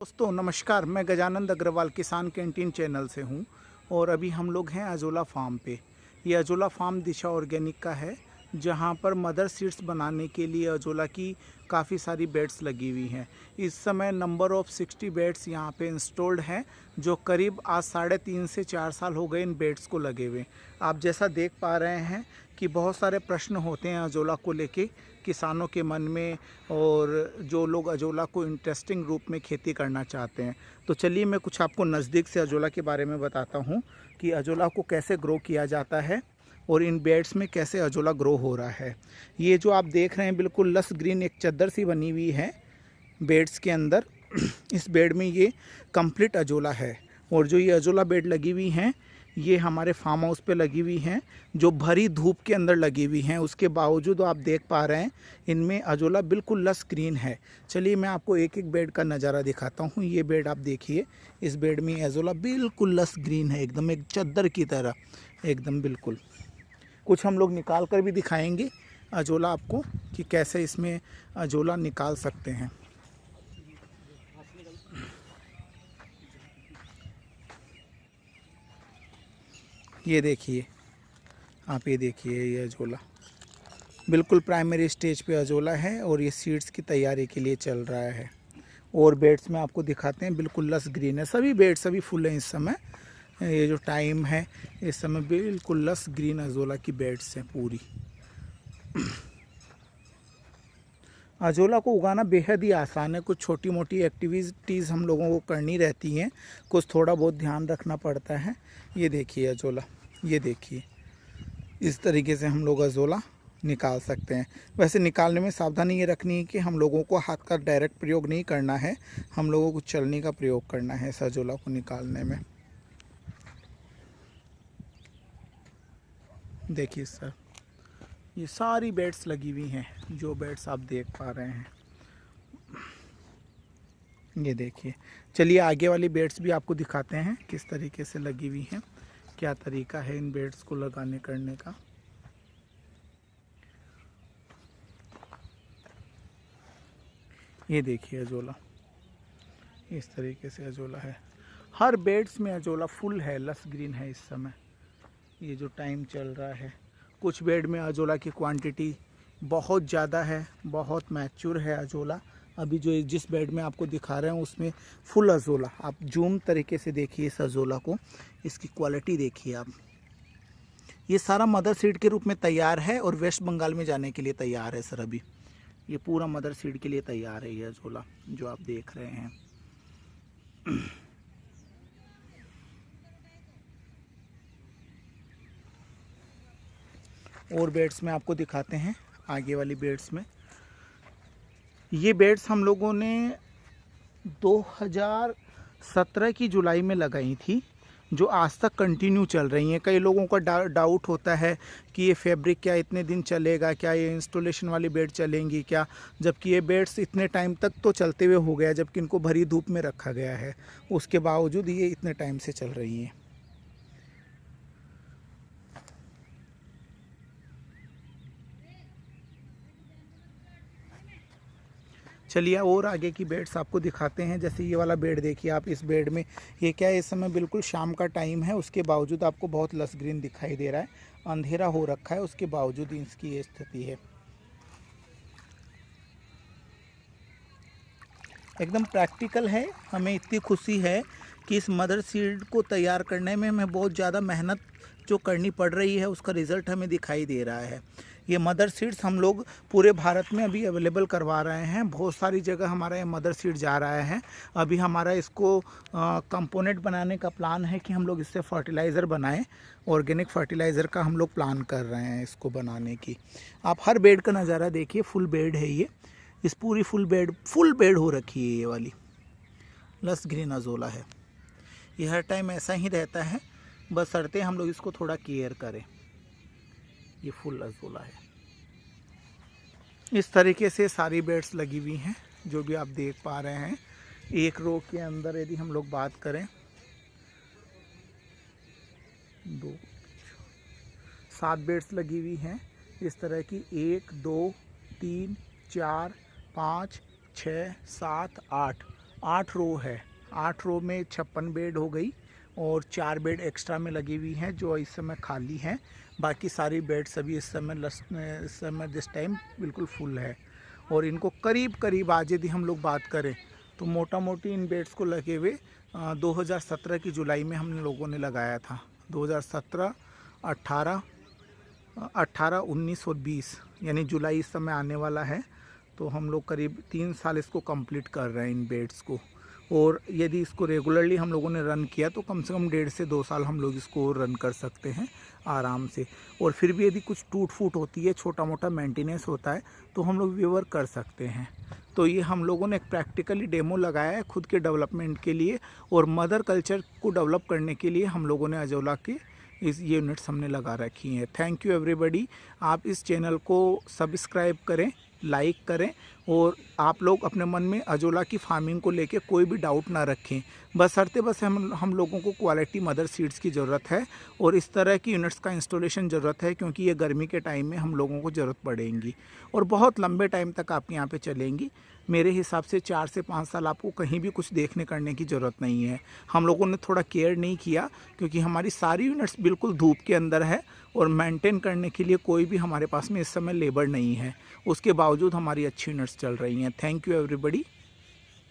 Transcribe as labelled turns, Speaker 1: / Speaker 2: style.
Speaker 1: दोस्तों नमस्कार, मैं गजानंद अग्रवाल किसान कैंटीन चैनल से हूं और अभी हम लोग हैं अजोला फार्म पे। ये अजोला फार्म दिशा ऑर्गेनिक का है, जहां पर मदर सीड्स बनाने के लिए अजोला की काफ़ी सारी बेड्स लगी हुई हैं। इस समय नंबर ऑफ़ 60 बेड्स यहां पे इंस्टॉल्ड हैं, जो करीब आज 3.5 से 4 साल हो गए इन बेड्स को लगे हुए। आप जैसा देख पा रहे हैं कि बहुत सारे प्रश्न होते हैं अजोला को लेके किसानों के मन में, और जो लोग अजोला को इंटरेस्टिंग रूप में खेती करना चाहते हैं। तो चलिए मैं कुछ आपको नज़दीक से अजोला के बारे में बताता हूँ कि अजोला को कैसे ग्रो किया जाता है और इन बेड्स में कैसे अजोला ग्रो हो रहा है। ये जो आप देख रहे हैं बिल्कुल लस ग्रीन एक चद्दर सी बनी हुई है बेड्स के अंदर। इस बेड में ये कंप्लीट अजोला है, और जो ये अजोला बेड लगी हुई हैं ये हमारे फार्म हाउस पे लगी हुई हैं, जो भरी धूप के अंदर लगी हुई हैं। उसके बावजूद आप देख पा रहे हैं इनमें अजोला बिल्कुल लस ग्रीन है। चलिए मैं आपको एक एक बेड का नज़ारा दिखाता हूँ। ये बेड आप देखिए, इस बेड में अजोला बिल्कुल लस ग्रीन है, एकदम एक चद्दर की तरह, एकदम बिल्कुल। कुछ हम लोग निकाल कर भी दिखाएंगे अजोला आपको कि कैसे इसमें अजोला निकाल सकते हैं। ये देखिए, आप ये देखिए, ये अजोला बिल्कुल प्राइमरी स्टेज पे अजोला है और ये सीड्स की तैयारी के लिए चल रहा है। और बेड्स में आपको दिखाते हैं बिल्कुल लस ग्रीन है, सभी बेड्स सभी फुल हैं इस समय। ये जो टाइम है इस समय बिल्कुल लस ग्रीन अजोला की बेड्स हैं पूरी। अजोला को उगाना बेहद ही आसान है। कुछ छोटी मोटी एक्टिविटीज़ हम लोगों को करनी रहती हैं, कुछ थोड़ा बहुत ध्यान रखना पड़ता है। ये देखिए अजोला, ये देखिए, इस तरीके से हम लोग अजोला निकाल सकते हैं। वैसे निकालने में सावधानी ये रखनी है कि हम लोगों को हाथ का डायरेक्ट प्रयोग नहीं करना है, हम लोगों को चलनी का प्रयोग करना है इस अजोला को निकालने में। देखिए सर, ये सारी बेड्स लगी हुई हैं, जो बेड्स आप देख पा रहे हैं ये देखिए। चलिए आगे वाली बेड्स भी आपको दिखाते हैं किस तरीके से लगी हुई हैं, क्या तरीका है इन बेड्स को लगाने करने का। ये देखिए अजोला, इस तरीके से अजोला है। हर बेड्स में अजोला फुल है, लस ग्रीन है इस समय, ये जो टाइम चल रहा है। कुछ बेड में अजोला की क्वांटिटी बहुत ज़्यादा है, बहुत मैच्योर है अजोला। अभी जो जिस बेड में आपको दिखा रहे हैं उसमें फुल अजोला। आप जूम तरीके से देखिए इस अजोला को, इसकी क्वालिटी देखिए आप। ये सारा मदर सीड के रूप में तैयार है और वेस्ट बंगाल में जाने के लिए तैयार है सर। अभी ये पूरा मदर सीड के लिए तैयार है ये अजोला जो आप देख रहे हैं। और बेड्स में आपको दिखाते हैं आगे वाली बेड्स में। ये बेड्स हम लोगों ने 2017 की जुलाई में लगाई थी, जो आज तक कंटिन्यू चल रही हैं। कई लोगों का डाउट होता है कि ये फैब्रिक क्या इतने दिन चलेगा, क्या ये इंस्टॉलेशन वाली बेड चलेंगी क्या, जबकि ये बेड्स इतने टाइम तक तो चलते हुए हो गया, जबकि इनको भरी धूप में रखा गया है, उसके बावजूद ये इतने टाइम से चल रही हैं। चलिए और आगे की बेड्स आपको दिखाते हैं। जैसे ये वाला बेड देखिए आप, इस बेड में ये क्या है, इस समय बिल्कुल शाम का टाइम है, उसके बावजूद आपको बहुत लस ग्रीन दिखाई दे रहा है। अंधेरा हो रखा है, उसके बावजूद इसकी ये स्थिति है। एकदम प्रैक्टिकल है। हमें इतनी खुशी है कि इस मदर सीड को तैयार करने में हमें बहुत ज़्यादा मेहनत जो करनी पड़ रही है, उसका रिज़ल्ट हमें दिखाई दे रहा है। ये मदर सीड्स हम लोग पूरे भारत में अभी अवेलेबल करवा रहे हैं। बहुत सारी जगह हमारा ये मदर सीड जा रहा है। अभी हमारा इसको कंपोनेंट बनाने का प्लान है कि हम लोग इससे फर्टिलाइज़र बनाएं। ऑर्गेनिक फर्टिलाइज़र का हम लोग प्लान कर रहे हैं इसको बनाने की। आप हर बेड का नज़ारा देखिए, फुल बेड है ये। इस पूरी फुल बेड हो रखी है। ये वाली लस ग्रीन अजोला है। ये हर टाइम ऐसा ही रहता है, बशर्ते हम लोग इसको थोड़ा केयर करें। ये फुल अजोला है। इस तरीके से सारी बेड्स लगी हुई हैं जो भी आप देख पा रहे हैं। एक रो के अंदर यदि हम लोग बात करें, 7 बेड्स लगी हुई हैं इस तरह की। 1 2 3 4 5 6 7 8 8 रो है। 8 रो में 56 बेड हो गई और 4 बेड एक्स्ट्रा में लगी हुई हैं जो इस समय खाली हैं। बाकी सारी बेड सभी इस समय दिस टाइम बिल्कुल फुल है। और इनको करीब करीब आज यदि हम लोग बात करें तो मोटा मोटी इन बेड्स को लगे हुए 2017 की जुलाई में हम लोगों ने लगाया था। 2017, 18, 19 और 20 यानी जुलाई इस समय आने वाला है। तो हम लोग करीब 3 साल इसको कंप्लीट कर रहे हैं इन बेड्स को। और यदि इसको रेगुलरली हम लोगों ने रन किया तो कम से कम 1.5 से 2 साल हम लोग इसको रन कर सकते हैं आराम से। और फिर भी यदि कुछ टूट फूट होती है, छोटा मोटा मेंटेनेंस होता है तो हम लोग विवर कर सकते हैं। तो ये हम लोगों ने एक प्रैक्टिकली डेमो लगाया है खुद के डेवलपमेंट के लिए और मदर कल्चर को डेवलप करने के लिए हम लोगों ने अजोला के ये यूनिट्स हमने लगा रखी हैं। Thank you everybody. आप इस चैनल को सब्सक्राइब करें, लाइक करें और आप लोग अपने मन में अजोला की फार्मिंग को लेके कोई भी डाउट ना रखें। बस हम लोगों को क्वालिटी मदर सीड्स की ज़रूरत है और इस तरह की यूनिट्स का इंस्टॉलेशन ज़रूरत है क्योंकि ये गर्मी के टाइम में हम लोगों को ज़रूरत पड़ेगी और बहुत लंबे टाइम तक आपके यहाँ पे चलेंगी। मेरे हिसाब से 4 से 5 साल आपको कहीं भी कुछ देखने करने की ज़रूरत नहीं है। हम लोगों ने थोड़ा केयर नहीं किया क्योंकि हमारी सारी यूनिट्स बिल्कुल धूप के अंदर है और मेंटेन करने के लिए कोई भी हमारे पास में इस समय लेबर नहीं है। उसके बावजूद हमारी अच्छी यूनिट्स चल रही हैं। Thank you everybody.